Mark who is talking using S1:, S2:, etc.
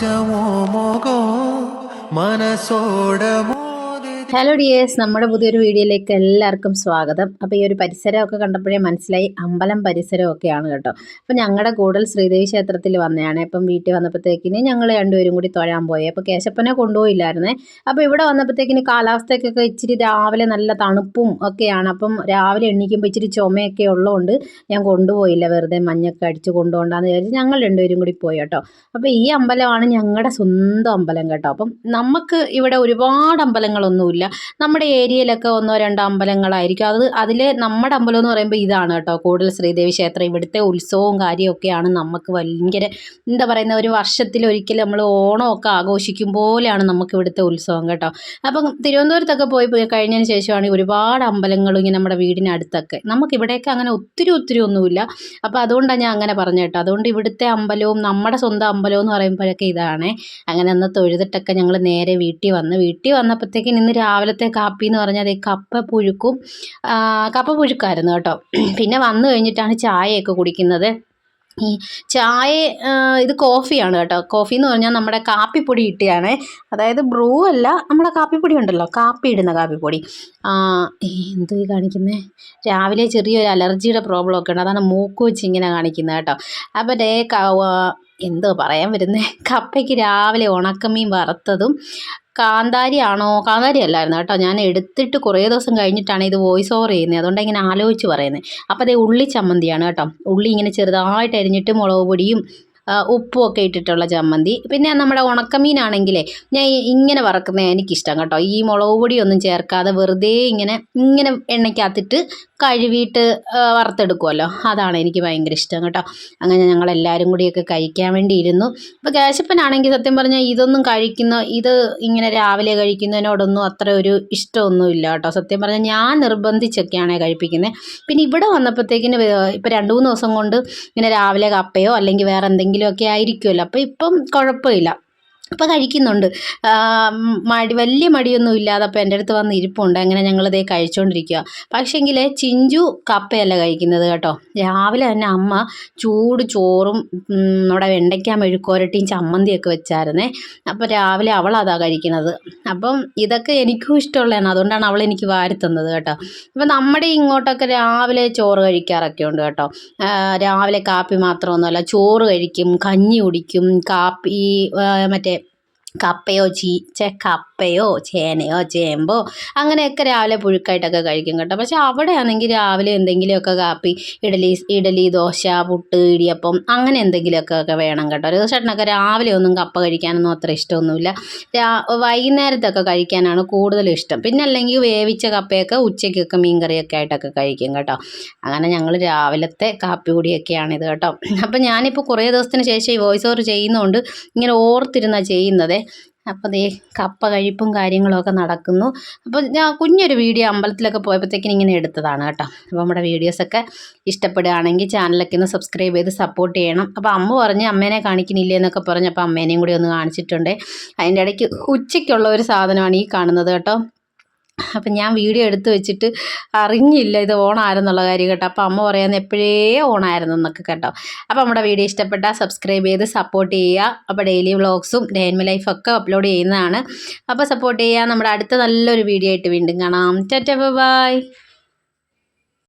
S1: സഹജമോ മോകോ മനസ്സോടമോ.
S2: Hello dears, നമ്മുടെ പുതിയൊരു വീഡിയോയിലേക്ക് എല്ലാവർക്കും സ്വാഗതം. അപ്പോൾ ഈ ഒരു പരിസരമൊക്കെ കണ്ടപ്പോഴേ മനസ്സിലായി അമ്പലം പരിസരമൊക്കെയാണ് കേട്ടോ. അപ്പോൾ ഞങ്ങളുടെ കൂടൽ ശ്രീദേവി ക്ഷേത്രത്തിൽ വന്നതാണ്. അപ്പം വീട്ടിൽ വന്നപ്പോഴത്തേക്കിന് ഞങ്ങൾ രണ്ടുപേരും കൂടി തൊഴാൻ പോയി. അപ്പോൾ കേശപ്പനെ കൊണ്ടുപോയില്ലായിരുന്നേ. അപ്പോൾ ഇവിടെ വന്നപ്പോഴത്തേക്കിന് കാലാവസ്ഥയ്ക്കൊക്കെ ഇച്ചിരി രാവിലെ നല്ല തണുപ്പും ഒക്കെയാണ്. അപ്പം രാവിലെ എണീക്കുമ്പോൾ ഇച്ചിരി ചുമയൊക്കെ ഉള്ളതുകൊണ്ട് ഞാൻ കൊണ്ടുപോയില്ല, വെറുതെ മഞ്ഞൊക്കെ അടിച്ച് കൊണ്ടുപോകണ്ടെന്ന് വിചാരിച്ച് ഞങ്ങൾ രണ്ടുപേരും കൂടി പോയി കേട്ടോ. അപ്പോൾ ഈ അമ്പലമാണ് ഞങ്ങളുടെ സ്വന്തം അമ്പലം കേട്ടോ. അപ്പം നമുക്ക് ഇവിടെ ഒരുപാട് അമ്പലങ്ങളൊന്നുമില്ല. നമ്മുടെ ഏരിയയിലൊക്കെ ഒന്നോ രണ്ടോ അമ്പലങ്ങളായിരിക്കും. അതിൽ നമ്മുടെ അമ്പലം എന്ന് പറയുമ്പോൾ ഇതാണ് കേട്ടോ, കൂടൽ ശ്രീദേവി ക്ഷേത്രം. ഇവിടുത്തെ ഉത്സവവും കാര്യമൊക്കെയാണ് നമുക്ക് ഭയങ്കര എന്താ പറയുന്ന, ഒരു വർഷത്തിലൊരിക്കൽ നമ്മൾ ഓണമൊക്കെ ആഘോഷിക്കും പോലെയാണ് നമുക്ക് ഇവിടുത്തെ ഉത്സവം കേട്ടോ. അപ്പം തിരുവനന്തപുരത്തൊക്കെ പോയി കഴിഞ്ഞതിന് ശേഷമാണ് ഒരുപാട് അമ്പലങ്ങളും ഇങ്ങനെ നമ്മുടെ വീടിനടുത്തൊക്കെ. നമുക്കിവിടെയൊക്കെ അങ്ങനെ ഒത്തിരി ഒന്നുമില്ല. അപ്പോൾ അതുകൊണ്ടാണ് ഞാൻ അങ്ങനെ പറഞ്ഞു കേട്ടോ. അതുകൊണ്ട് ഇവിടുത്തെ അമ്പലവും നമ്മുടെ സ്വന്തം അമ്പലവും എന്ന് പറയുമ്പോഴൊക്കെ ഇതാണ്. അങ്ങനെ ഒന്ന് തൊഴുതിട്ടൊക്കെ ഞങ്ങൾ നേരെ വീട്ടിൽ വന്നപ്പോഴത്തേക്കും ഇന്ന് രാവിലത്തെ കാപ്പി എന്ന് പറഞ്ഞാൽ അതേ കപ്പ പുഴുക്കായിരുന്നു കേട്ടോ. പിന്നെ വന്നു കഴിഞ്ഞിട്ടാണ് ചായയൊക്കെ കുടിക്കുന്നത്. ഈ ചായ ഇത് കോഫിയാണ് കേട്ടോ. കോഫി എന്ന് പറഞ്ഞാൽ നമ്മുടെ കാപ്പിപ്പൊടി ഇട്ടിയാണ്, അതായത് ബ്രൂ അല്ല, നമ്മുടെ കാപ്പിപ്പൊടി ഉണ്ടല്ലോ, കാപ്പി ഇടുന്ന കാപ്പിപ്പൊടി. എന്ത് കാണിക്കുന്നത്, രാവിലെ ചെറിയൊരു അലർജിയുടെ പ്രോബ്ലം ഒക്കെ ഉണ്ട്, അതാണ് മൂക്ക് വെച്ച് ഇങ്ങനെ കാണിക്കുന്നത് കേട്ടോ. അപ്പോൾ എന്തോ പറയാൻ വരുന്നത്, കപ്പയ്ക്ക് രാവിലെ ഉണക്കമീൻ വറുത്തതും കാന്താരി അല്ലായിരുന്നു കേട്ടോ. ഞാൻ എടുത്തിട്ട് കുറേ ദിവസം കഴിഞ്ഞിട്ടാണ് ഇത് വോയിസ് ഓവർ ചെയ്യുന്നത്, അതുകൊണ്ടാണ് ഇങ്ങനെ ആലോചിച്ച് പറയുന്നത്. അപ്പോൾ അതേ ഉള്ളി ചമ്മന്തിയാണ് കേട്ടോ. ഉള്ളി ഇങ്ങനെ ചെറുതായിട്ട് അരിഞ്ഞിട്ട് മുളക് പൊടിയും ഉപ്പും ഒക്കെ ഇട്ടിട്ടുള്ള ചമ്മന്തി. പിന്നെ നമ്മുടെ ഉണക്കമീനാണെങ്കിലേ ഞാൻ ഇങ്ങനെ വറക്കുന്നത് എനിക്കിഷ്ടം കേട്ടോ. ഈ മുളക് പൊടിയൊന്നും ചേർക്കാതെ വെറുതെ ഇങ്ങനെ എണ്ണയ്ക്കകത്തിട്ട് കഴുകിയിട്ട് വറുത്തെടുക്കുമല്ലോ, അതാണ് എനിക്ക് ഭയങ്കര ഇഷ്ടം കേട്ടോ. അങ്ങനെ ഞങ്ങളെല്ലാവരും കൂടിയൊക്കെ കഴിക്കാൻ വേണ്ടി ഇരുന്നു. ഇപ്പോൾ കേശപ്പനാണെങ്കിൽ സത്യം പറഞ്ഞാൽ ഇത് ഇങ്ങനെ രാവിലെ കഴിക്കുന്നതിനോടൊന്നും അത്ര ഒരു ഇഷ്ടമൊന്നുമില്ല കേട്ടോ. സത്യം പറഞ്ഞാൽ ഞാൻ നിർബന്ധിച്ചൊക്കെയാണ് കഴിപ്പിക്കുന്നത്. പിന്നെ ഇവിടെ വന്നപ്പോഴത്തേക്കിന് ഇപ്പോൾ 2-3 ദിവസം കൊണ്ട് ഇങ്ങനെ രാവിലെ കപ്പയോ അല്ലെങ്കിൽ വേറെ എന്തെങ്കിലുമൊക്കെ ആയിരിക്കുമല്ലോ. അപ്പോൾ ഇപ്പം കുഴപ്പമില്ല, അപ്പോൾ കഴിക്കുന്നുണ്ട്. വലിയ മടിയൊന്നും ഇല്ലാതെ അപ്പോൾ എൻ്റെ അടുത്ത് വന്ന് ഇരിപ്പുണ്ട്. അങ്ങനെ ഞങ്ങളിതേ കഴിച്ചുകൊണ്ടിരിക്കുക. പക്ഷേങ്കിൽ ചിഞ്ചു കപ്പയല്ല കഴിക്കുന്നത് കേട്ടോ. രാവിലെ തന്നെ അമ്മ ചൂട് ചോറും നമ്മുടെ വെണ്ടയ്ക്ക മെഴുക്കുവരട്ടിയും ചമ്മന്തിയൊക്കെ വെച്ചായിരുന്നേ. അപ്പോൾ രാവിലെ അവളതാ കഴിക്കുന്നത്. അപ്പം ഇതൊക്കെ എനിക്കും ഇഷ്ടമുള്ളതാണ്, അതുകൊണ്ടാണ് അവൾ എനിക്ക് വാരി തന്നത് കേട്ടോ. അപ്പോൾ നമ്മുടെ ഇങ്ങോട്ടൊക്കെ രാവിലെ ചോറ് കഴിക്കാറൊക്കെ ഉണ്ട് കേട്ടോ. രാവിലെ കാപ്പി മാത്രമൊന്നുമല്ല, ചോറ് കഴിക്കും, കഞ്ഞി കുടിക്കും, കാപ്പി മറ്റേ കപ്പയോ ചേനയോ ചേമ്പോ അങ്ങനെയൊക്കെ രാവിലെ പുഴുക്കായിട്ടൊക്കെ കഴിക്കും കേട്ടോ. പക്ഷെ അവിടെ ആണെങ്കിൽ രാവിലെ എന്തെങ്കിലുമൊക്കെ കാപ്പി, ഇഡലി, ദോശ, പുട്ട്, ഇടിയപ്പം അങ്ങനെ എന്തെങ്കിലുമൊക്കെ വേണം കേട്ടോ. ഒരു ചേട്ടനൊക്കെ രാവിലെ ഒന്നും കപ്പ കഴിക്കാനൊന്നും അത്ര ഇഷ്ടമൊന്നുമില്ല, വൈകുന്നേരത്തൊക്കെ കഴിക്കാനാണ് കൂടുതലും ഇഷ്ടം. പിന്നെ അല്ലെങ്കിൽ വേവിച്ച കപ്പയൊക്കെ ഉച്ചയ്ക്കൊക്കെ മീൻകറിയൊക്കെ ആയിട്ടൊക്കെ കഴിക്കും കേട്ടോ. അങ്ങനെ ഞങ്ങൾ രാവിലത്തെ കാപ്പി കൂടിയൊക്കെയാണിത് കേട്ടോ. അപ്പം ഞാനിപ്പോൾ കുറേ ദിവസത്തിന് ശേഷം ഈ വോയിസ് ഓവർ ചെയ്യുന്നതുകൊണ്ട് ഇങ്ങനെ ഓർത്തിരുന്നാണ് ചെയ്യുന്നത്. അപ്പോൾ ദേ കപ്പ കഴിപ്പും കാര്യങ്ങളൊക്കെ നടക്കുന്നു. അപ്പോൾ ഞാൻ കുഞ്ഞൊരു വീഡിയോ അമ്പലത്തിലൊക്കെ പോയപ്പോഴത്തേക്കിനും ഇങ്ങനെ എടുത്തതാണ് കേട്ടോ. അപ്പോൾ നമ്മുടെ വീഡിയോസൊക്കെ ഇഷ്ടപ്പെടുകയാണെങ്കിൽ ചാനലൊക്കെ ഒന്ന് സബ്സ്ക്രൈബ് ചെയ്ത് സപ്പോർട്ട് ചെയ്യണം. അപ്പോൾ അമ്മ പറഞ്ഞ് അമ്മേനെ കാണിക്കുന്നില്ലേ എന്നൊക്കെ പറഞ്ഞപ്പോൾ അമ്മേനെയും കൂടി ഒന്ന് കാണിച്ചിട്ടുണ്ട്. അതിൻ്റെ ഇടയ്ക്ക് ഉച്ചയ്ക്കുള്ള ഒരു സാധനമാണ് ഈ കാണുന്നത് കേട്ടോ. അപ്പം ഞാൻ വീഡിയോ എടുത്ത് വെച്ചിട്ട് അറിഞ്ഞില്ല ഇത് ഓണായിരുന്നുള്ള കാര്യം കേട്ടോ. അപ്പോൾ അമ്മ പറയുന്നത് എപ്പോഴേ ഓണായിരുന്നു എന്നൊക്കെ കേട്ടോ. അപ്പോൾ നമ്മുടെ വീഡിയോ ഇഷ്ടപ്പെട്ടാൽ സബ്സ്ക്രൈബ് ചെയ്ത് സപ്പോർട്ട് ചെയ്യുക. അപ്പോൾ ഡെയിലി വ്ളോഗ്സും ഡേ ഇൻ മൈ ലൈഫൊക്കെ അപ്ലോഡ് ചെയ്യുന്നതാണ്. അപ്പോൾ സപ്പോർട്ട് ചെയ്യുക. നമ്മുടെ അടുത്ത നല്ലൊരു വീഡിയോ ആയിട്ട് വീണ്ടും കാണാം. Tata bye.